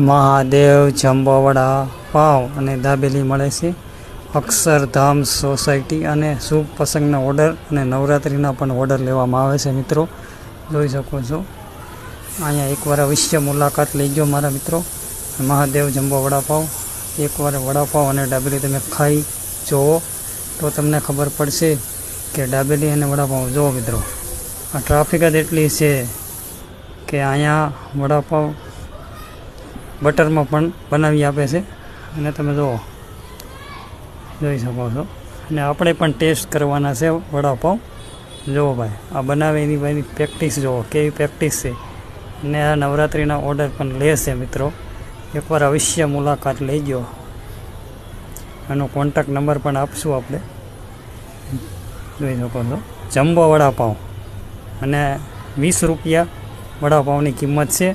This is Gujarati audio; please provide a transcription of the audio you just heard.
મહાદેવ જમ્બો વડા પાવ અને દાબેલી મળે છે અક્ષરધામ સોસાયટી અને શુભ પ્રસંગના ઓર્ડર અને નવરાત્રિના પણ ઓર્ડર લેવામાં આવે છે મિત્રો. જોઈ શકો છો અહીંયા એકવાર અવશ્ય મુલાકાત લેજો મારા મિત્રો. મહાદેવ જમ્બો વડાપાવ, એકવાર વડાપાવ અને દાબેલી તમે ખાઈ જુઓ તો તમને ખબર પડશે કે દાબેલી અને વડાપાવ. જુઓ મિત્રો, આ ટ્રાફિક જ એટલી છે કે અહીંયા વડાપાવ બટરમાં પણ બનાવી આપે છે અને તમે જુઓ, જોઈ શકો છો. અને આપણે પણ ટેસ્ટ કરવાના છે વડાપાવ. જુઓ ભાઈ, આ બનાવે એની ભાઈની પ્રેક્ટિસ જુઓ કેવી પ્રેક્ટિસ છે. અને આ નવરાત્રિના ઓર્ડર પણ લે છે મિત્રો. એકવાર અવશ્ય મુલાકાત લેજો. એનો કોન્ટેક્ટ નંબર પણ આપશું આપણે. જોઈ શકો છો જમ્બો વડાપાવ અને 20 રૂપિયા વડાપાવની કિંમત છે.